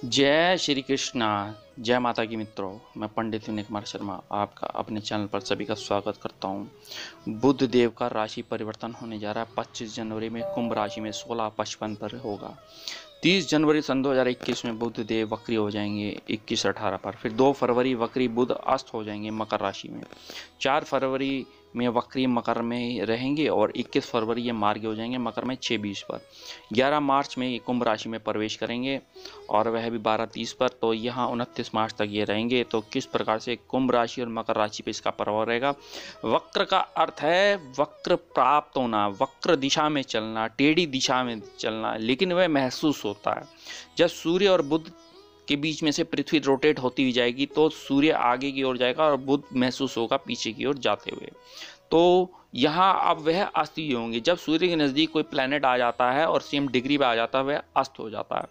जय श्री कृष्णा। जय माता की मित्रों, मैं पंडित विनय कुमार शर्मा आपका अपने चैनल पर सभी का स्वागत करता हूं। बुध देव का राशि परिवर्तन होने जा रहा है 25 जनवरी में कुंभ राशि में 16:55 पर होगा। 30 जनवरी सन 2021 में बुध देव वक्री हो जाएंगे 21:18 पर। फिर 2 फरवरी वक्री बुध अस्त हो जाएंगे मकर राशि में। 4 फरवरी में वक्री मकर में रहेंगे और 21 फरवरी ये मार्गी हो जाएंगे मकर में 6:20 पर। 11 मार्च में ये कुंभ राशि में प्रवेश करेंगे और वह भी 12:30 पर। तो यहाँ 29 मार्च तक ये रहेंगे। तो किस प्रकार से कुंभ राशि और मकर राशि पे इसका प्रभाव रहेगा। वक्र का अर्थ है वक्र प्राप्त होना, वक्र दिशा में चलना, टेढ़ी दिशा में चलना, लेकिन वह महसूस होता है जब सूर्य और बुध के बीच में से पृथ्वी रोटेट होती हुई जाएगी तो सूर्य आगे की ओर जाएगा और बुध महसूस होगा पीछे की ओर जाते हुए। तो यहाँ अब वह अस्त ही होंगे। जब सूर्य के नज़दीक कोई प्लैनेट आ जाता है और सेम डिग्री पे आ जाता है वह अस्त हो जाता है।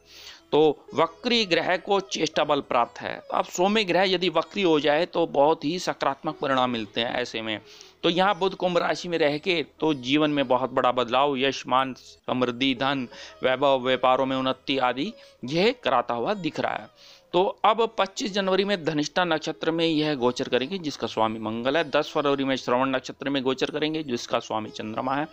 तो वक्री ग्रह को चेष्टा बल प्राप्त है। अब सौम्य ग्रह यदि वक्री हो जाए तो बहुत ही सकारात्मक परिणाम मिलते हैं ऐसे में। तो यहाँ बुध कुंभ राशि में रह के तो जीवन में बहुत बड़ा बदलाव, यश, मान, समृद्धि, धन, वैभव, व्यापारों में उन्नति आदि यह कराता हुआ दिख रहा है। तो अब 25 जनवरी में धनिष्ठा नक्षत्र में यह गोचर करेंगे जिसका स्वामी मंगल है। 10 फरवरी में श्रवण नक्षत्र में गोचर करेंगे जिसका स्वामी चंद्रमा है।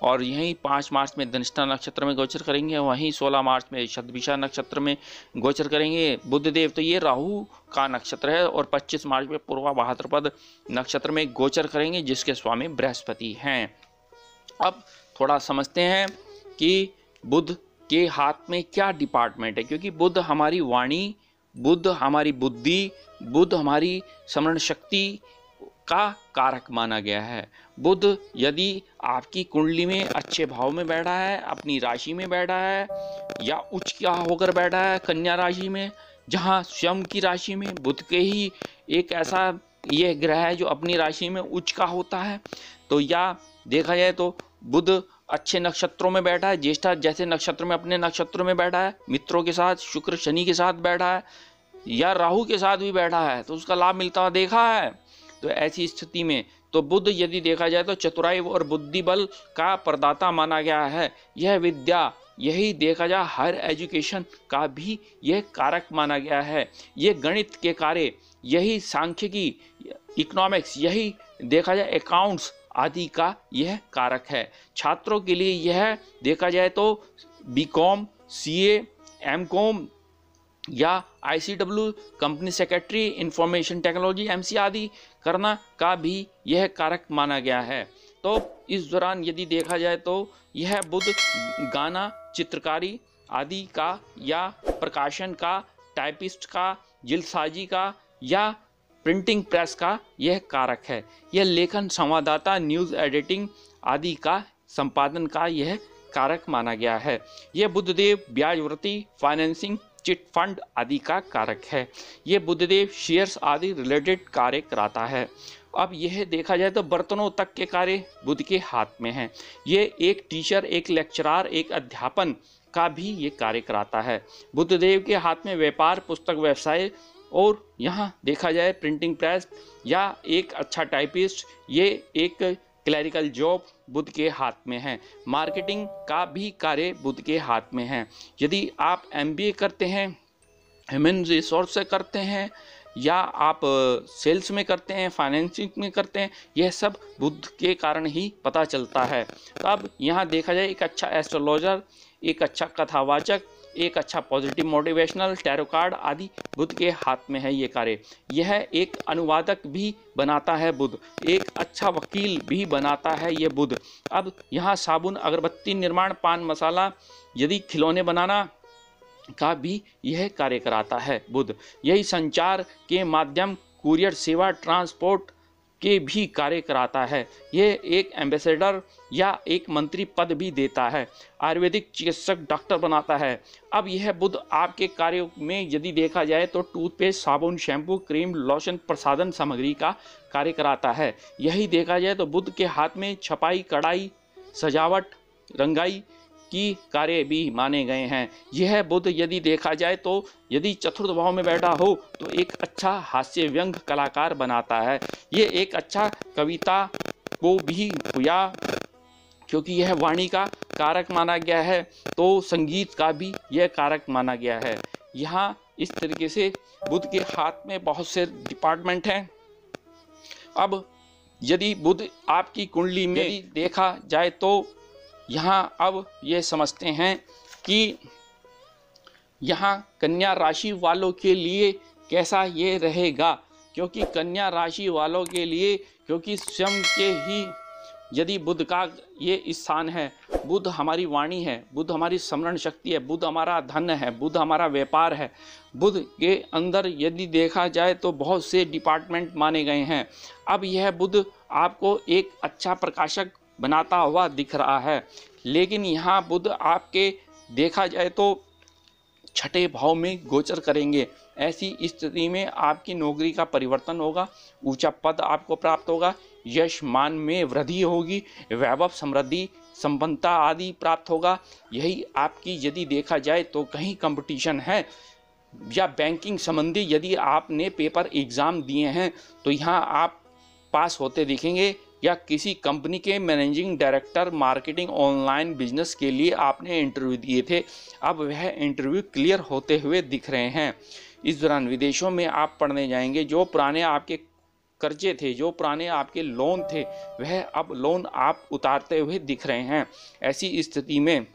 और यहीं 5 मार्च में धनिष्ठा नक्षत्र में गोचर करेंगे। वहीं 16 मार्च में शतभिषा नक्षत्र में गोचर करेंगे बुधदेव। तो ये राहु का नक्षत्र है। और 25 मार्च में पूर्वा भाद्रपद नक्षत्र में गोचर करेंगे जिसके स्वामी बृहस्पति हैं। अब थोड़ा समझते हैं कि बुध के हाथ में क्या डिपार्टमेंट है, क्योंकि बुध हमारी वाणी, बुध हमारी बुद्धि, बुध हमारी स्मरण शक्ति का कारक माना गया है। बुध यदि आपकी कुंडली में अच्छे भाव में बैठा है, अपनी राशि में बैठा है या उच्च का होकर बैठा है कन्या राशि में, जहाँ स्वयं की राशि में बुध के ही एक ऐसा यह ग्रह है जो अपनी राशि में उच्च का होता है। तो या देखा जाए तो बुध अच्छे नक्षत्रों में बैठा है, ज्येष्ठा जैसे नक्षत्र में अपने नक्षत्रों में बैठा है, मित्रों के साथ, शुक्र शनि के साथ बैठा है या राहु के साथ भी बैठा है तो उसका लाभ मिलता हुआ देखा है। तो ऐसी स्थिति में तो बुध यदि देखा जाए तो चतुराई और बुद्धि बल का प्रदाता माना गया है। यह विद्या, यही देखा जाए हायर एजुकेशन का भी यह कारक माना गया है। यह गणित के कार्य, यही सांख्यिकी, इकोनॉमिक्स, यही देखा जाए अकाउंट्स आदि का यह कारक है। छात्रों के लिए यह देखा जाए तो बीकॉम, सीए, एमकॉम या ICW, company secretary, information technology, MC आदि करना का भी यह कारक माना गया है। तो इस दौरान यदि देखा जाए तो यह बुध गाना, चित्रकारी आदि का या प्रकाशन का, टाइपिस्ट का, जिल्दसाजी का या प्रिंटिंग प्रेस का यह कारक है। यह लेखन, संवाददाता, न्यूज़ एडिटिंग आदि का संपादन का यह कारक माना गया है। यह बुधदेव ब्याजवृत्ति, फाइनेंसिंग, चिट फंड आदि का कारक है। यह बुधदेव शेयर्स आदि रिलेटेड कार्य कराता है। अब यह देखा जाए तो बर्तनों तक के कार्य बुध के हाथ में हैं। ये एक टीचर, एक लेक्चरार, एक अध्यापन का भी ये कार्य कराता है। बुधदेव के हाथ में व्यापार, पुस्तक व्यवसाय और यहाँ देखा जाए प्रिंटिंग प्रेस या एक अच्छा टाइपिस्ट, ये एक क्लरिकल जॉब बुध के हाथ में है। मार्केटिंग का भी कार्य बुध के हाथ में है। यदि आप एमबीए करते हैं, ह्यूमन रिसोर्स से करते हैं या आप सेल्स में करते हैं, फाइनेंसिंग में करते हैं, यह सब बुध के कारण ही पता चलता है। तो अब यहाँ देखा जाए एक अच्छा एस्ट्रोलॉजर, एक अच्छा कथावाचक, एक अच्छा पॉजिटिव मोटिवेशनल, टैरो कार्ड आदि बुध के हाथ में है ये कार्य। यह एक अनुवादक भी बनाता है बुध, एक अच्छा वकील भी बनाता है ये बुध। अब यहाँ साबुन, अगरबत्ती निर्माण, पान मसाला, यदि खिलौने बनाना का भी यह कार्य कराता है बुध। यही संचार के माध्यम, कुरियर सेवा, ट्रांसपोर्ट के भी कार्य कराता है। यह एक एम्बेसडर या एक मंत्री पद भी देता है। आयुर्वेदिक चिकित्सक, डॉक्टर बनाता है। अब यह बुध आपके कार्यों में यदि देखा जाए तो टूथपेस्ट, साबुन, शैम्पू, क्रीम, लोशन, प्रसाधन सामग्री का कार्य कराता है। यही देखा जाए तो बुध के हाथ में छपाई, कढ़ाई, सजावट, रंगाई की कार्य भी माने गए हैं। यह बुध यदि देखा जाए तो यदि चतुर्थ भाव में बैठा हो तो एक अच्छा हास्य व्यंग कलाकार बनाता है। ये एक अच्छा कविता को भी, या क्योंकि यह वाणी का कारक माना गया है तो संगीत का भी यह कारक माना गया है। यहाँ इस तरीके से बुध के हाथ में बहुत से डिपार्टमेंट हैं। अब यदि बुध आपकी कुंडली में यदि देखा जाए तो यहाँ अब ये समझते हैं कि यहाँ कन्या राशि वालों के लिए कैसा ये रहेगा, क्योंकि कन्या राशि वालों के लिए, क्योंकि स्वयं के ही यदि बुध का ये स्थान है, बुध हमारी वाणी है, बुध हमारी स्मरण शक्ति है, बुध हमारा धन है, बुध हमारा व्यापार है। बुध के अंदर यदि देखा जाए तो बहुत से डिपार्टमेंट माने गए हैं। अब यह बुध आपको एक अच्छा प्रकाशक बनाता हुआ दिख रहा है, लेकिन यहाँ बुध आपके देखा जाए तो छठे भाव में गोचर करेंगे। ऐसी स्थिति में आपकी नौकरी का परिवर्तन होगा, ऊंचा पद आपको प्राप्त होगा, यश मान में वृद्धि होगी, वैभव समृद्धि संपन्नता आदि प्राप्त होगा। यही आपकी यदि देखा जाए तो कहीं कंपटीशन है या बैंकिंग संबंधी यदि आपने पेपर एग्ज़ाम दिए हैं तो यहाँ आप पास होते दिखेंगे, या किसी कंपनी के managing director marketing online business के लिए आपने इंटरव्यू दिए थे, अब वह इंटरव्यू क्लियर होते हुए दिख रहे हैं। इस दौरान विदेशों में आप पढ़ने जाएंगे। जो पुराने आपके कर्जे थे, जो पुराने आपके लोन थे, वह अब लोन आप उतारते हुए दिख रहे हैं। ऐसी स्थिति में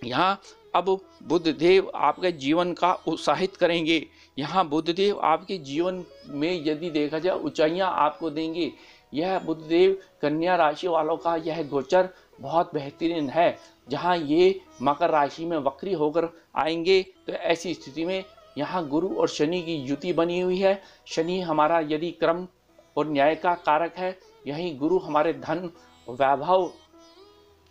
यहाँ अब बुधदेव आपके जीवन का उत्साहित करेंगे। यहाँ बुधदेव आपके जीवन में यदि देखा जाए ऊंचाइयाँ आपको देंगे। यह बुधदेव कन्या राशि वालों का यह गोचर बहुत बेहतरीन है। जहाँ ये मकर राशि में वक्री होकर आएंगे तो ऐसी स्थिति में यहाँ गुरु और शनि की युति बनी हुई है। शनि हमारा यदि क्रम और न्याय का कारक है, यही गुरु हमारे धन, वैभव,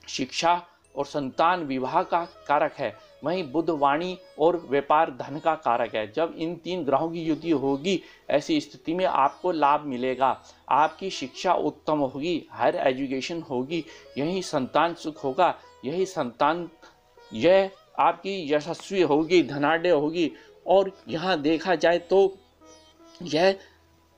शिक्षा और संतान विवाह का कारक है। वहीं बुध वाणी और व्यापार धन का कारक है। जब इन तीन ग्रहों की युति होगी ऐसी स्थिति में आपको लाभ मिलेगा। आपकी शिक्षा उत्तम होगी, हायर एजुकेशन होगी, यही संतान सुख होगा, यही संतान यह आपकी यशस्वी होगी, धनाढ़ होगी। और यहाँ देखा जाए तो यह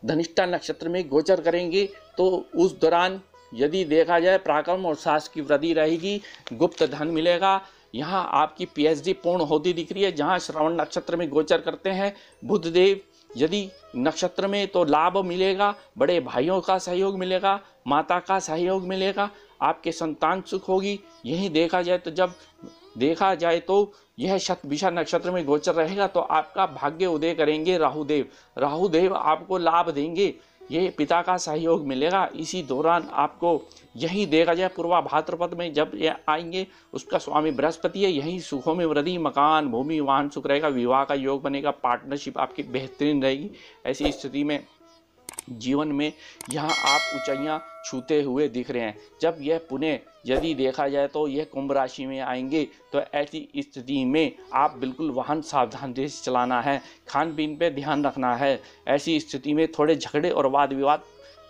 धनिष्ठा नक्षत्र में गोचर करेंगे तो उस दौरान यदि देखा जाए पराक्रम और साहस की वृद्धि रहेगी, गुप्त धन मिलेगा। यहाँ आपकी पीएचडी पूर्ण होती दिख रही है। जहाँ श्रवण नक्षत्र में गोचर करते हैं बुधदेव यदि नक्षत्र में तो लाभ मिलेगा, बड़े भाइयों का सहयोग मिलेगा, माता का सहयोग मिलेगा, आपके संतान सुख होगी। यही देखा जाए तो जब देखा जाए तो यह शतभिषा नक्षत्र में गोचर रहेगा तो आपका भाग्य उदय करेंगे राहुदेव। राहुदेव आपको लाभ देंगे, ये पिता का सहयोग मिलेगा। इसी दौरान आपको यही देखा जाए पूर्वा भाद्रपद में जब ये आएंगे, उसका स्वामी बृहस्पति है। यही सुखों में वृद्धि, मकान, भूमि, वाहन सुख रहेगा, विवाह का योग बनेगा, पार्टनरशिप आपकी बेहतरीन रहेगी। ऐसी स्थिति में जीवन में यहाँ आप ऊंचाइयाँ छूते हुए दिख रहे हैं। जब यह पुण्य यदि देखा जाए तो यह कुंभ राशि में आएंगे तो ऐसी स्थिति में आप बिल्कुल वाहन सावधानी से चलाना है, खान पीन पे ध्यान रखना है। ऐसी स्थिति में थोड़े झगड़े और वाद विवाद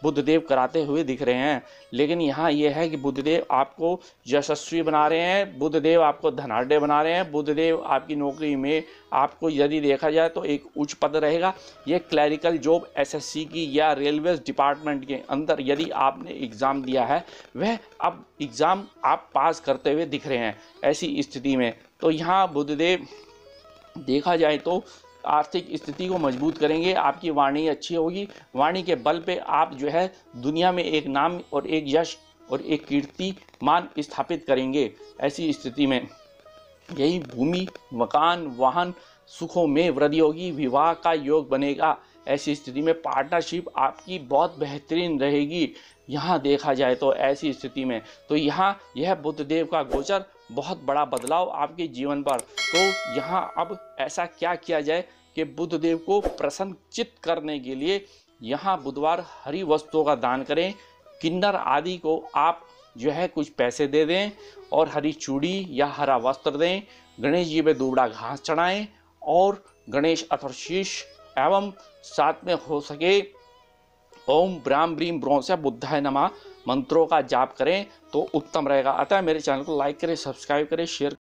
बुधदेव कराते हुए दिख रहे हैं। लेकिन यहाँ यह है कि बुधदेव आपको यशस्वी बना रहे हैं, बुधदेव आपको धनाढ़ बना रहे हैं, बुधदेव आपकी नौकरी में आपको यदि देखा जाए तो एक उच्च पद रहेगा। ये क्लैरिकल जॉब एसएससी की या रेलवे डिपार्टमेंट के अंदर यदि आपने एग्ज़ाम दिया है वह अब एग्ज़ाम आप पास करते हुए दिख रहे हैं। ऐसी स्थिति में तो यहाँ बुधदेव देखा जाए तो आर्थिक स्थिति को मजबूत करेंगे। आपकी वाणी अच्छी होगी, वाणी के बल पे आप जो है दुनिया में एक नाम और एक यश और एक कीर्ति मान स्थापित करेंगे। ऐसी स्थिति में यही भूमि, मकान, वाहन सुखों में वृद्धि होगी, विवाह का योग बनेगा। ऐसी स्थिति में पार्टनरशिप आपकी बहुत बेहतरीन रहेगी। यहाँ देखा जाए तो ऐसी स्थिति में तो यहाँ यह बुधदेव का गोचर बहुत बड़ा बदलाव आपके जीवन पर। तो यहाँ अब ऐसा क्या किया जाए कि बुधदेव को प्रसन्नचित करने के लिए यहाँ बुधवार हरी वस्तुओं का दान करें। किन्नर आदि को आप जो है कुछ पैसे दे दें और हरी चूड़ी या हरा वस्त्र दें। गणेश जी पे दूबड़ा घास चढ़ाएं और गणेश अथर्वशीष एवं साथ में हो सके ओम ब्राह्म ब्रीम ब्रौंस्य बुद्धाय नमः मंत्रों का जाप करें तो उत्तम रहेगा। अतः मेरे चैनल को लाइक करें, सब्सक्राइब करें, शेयर